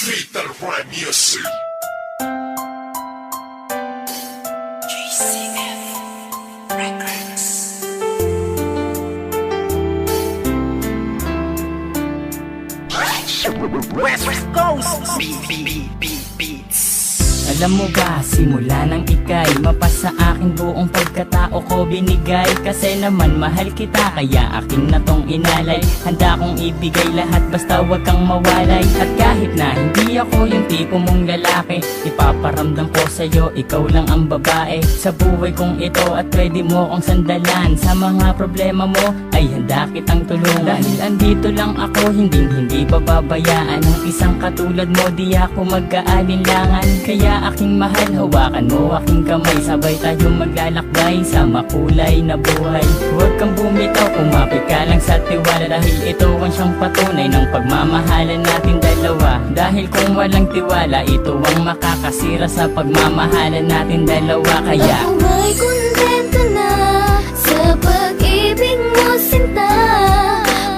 Fatal Rhyme Music. GCF Records. West Coast Beats. Alam mo ba, simula nang ika'y mapasa akin buong pagkatao ko binigay. Kasi naman mahal kita, kaya akin na tong inalay. Handa kong ibigay lahat basta wag kang mawalay. At kahit na hindi ako yung tipo mong lalaki, ipaparamdam ko sa'yo, ikaw lang ang babae sa buhay kong ito. At pwede mo kong sandalan sa mga problema mo, ay handa kitang tulungan. Dahil andito lang ako, hindi pababayaan ng isang katulad mo. Di ako mag-aalinlangan, kaya aking mahal, hawakan mo aking kamay. Sabay tayo maglalakbay sa makulay na buhay. Huwag kang bumitaw, kumapit ka lang sa tiwala. Dahil ito ang siyang patunay ng pagmamahalan natin dalawa. Dahil kung walang tiwala, ito ang makakasira sa pagmamahalan natin dalawa. Kaya ako may kontento na sa pag-ibig mo, sinta.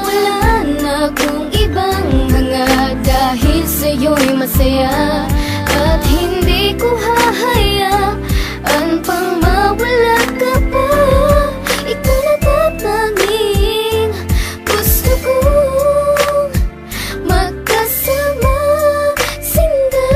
Wala na akong ibang hanga, dahil sa'yo'y masaya. At hindi ko hahayaan pang mawala ka pa. Ikaw na tatanging gusto kong magkasama, sinta.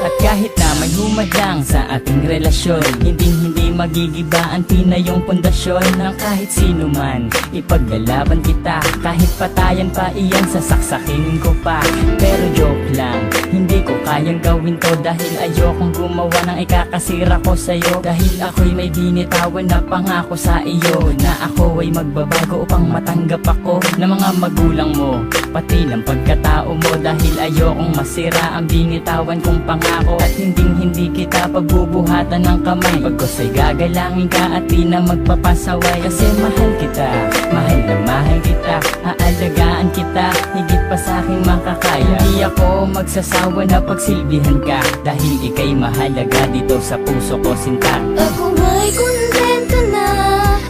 at kahit na may humadlang sa ating relasyon, hindi magigiba ang tinayong pundasyon ng kahit sino man. Ipaglalaban kita, kahit patayan pa iyan, sasaksakin ko pa. Pero joke lang, hindi ko kayang gawin to. Dahil ayokong gumawa ng ikakasira ko sa'yo. Dahil ako'y may binitawan na pangako sa iyo, na ako ay magbabago upang matanggap ako ng mga magulang mo, pati ng pagkatao mo. Dahil ayokong masira ang binitawan kong pangako. At hindi kita pagbubuhatan ng kamay, pagkos ay gagalangin ka at di na magpapasaway. Kasi mahal kita, mahal na mahal kita. Aalagaan kita, higit pa sa aking makakaya. Hindi ako magsasawa na pagsilbihan ka, dahil ika'y mahalaga dito sa puso ko, sinta. Ako may kontento na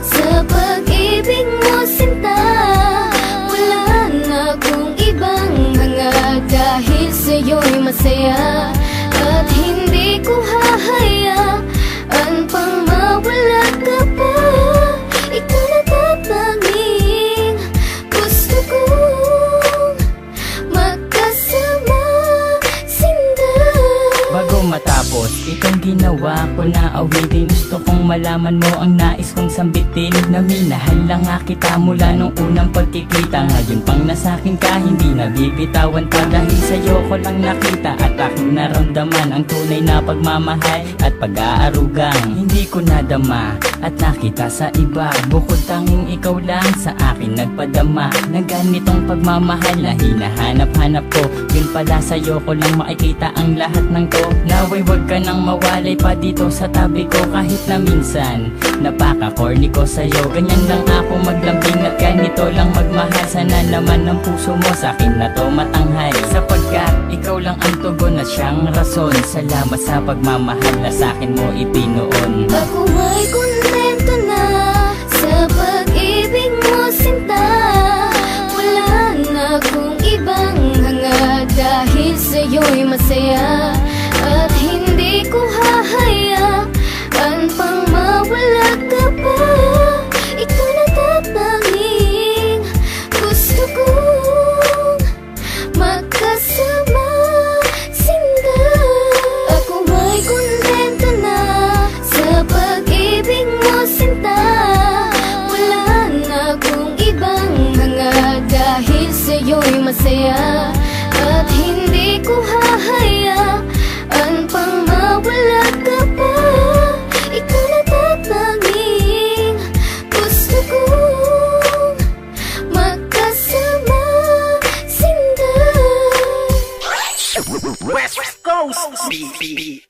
sa pag-ibig mo, sinta. Wala na akong ibang hanga, dahil sa'yo'y masaya. At hindi ko hahayaan pang mawala ka pa. Ikaw na tatanging gusto kong magkasama, sinta. Bago matapos itong ginawa ko na awitin, gusto kong malaman mo ang nais kong sambitin. Na minahal lang nga kita mula nung unang pagkikita. Ngayon pang nasakin ka, hindi nabibitawan pa. Dahil sa'yo ko lang nakita at aking naramdaman ang tunay na pagmamahal at pag-aarugang hindi ko nadama at nakita sa iba. Bukod tanging ikaw lang sa akin nagpadama ng ganitong pagmamahal na hinahanap-hanap ko. Yun pala sa'yo ko lang makikita ang lahat ng to. Naway wag ka nang mawalay pa dito sa tabi ko. Kahit na minsan napaka-corny ko sa'yo, ganyan lang ako maglambing at ganito lang magmahal. Sana naman ang puso mo sa'kin na to matanghal, sapagkat ikaw lang ang tugon at siyang rason. Salamat sa pagmamahal na sa'kin mo ipinoon. Ako may kontento na sa pag-ibig mo, sinta. Wala na akong ibang hanga, dahil sa'yo'y masaya. At hindi ko hahayaan pang mawala ka pa. Ikaw na tatanging gusto kong magkasama, sinta. Ako may kontento na sa pag-ibig mo, sinta. Wala na akong ibang hanga, dahil sa'yo'y masaya. At hindi ko hahayaan pang mawala ka pa. Ikaw na tatanging gusto kong magkasama, sinta. West Coast Beats.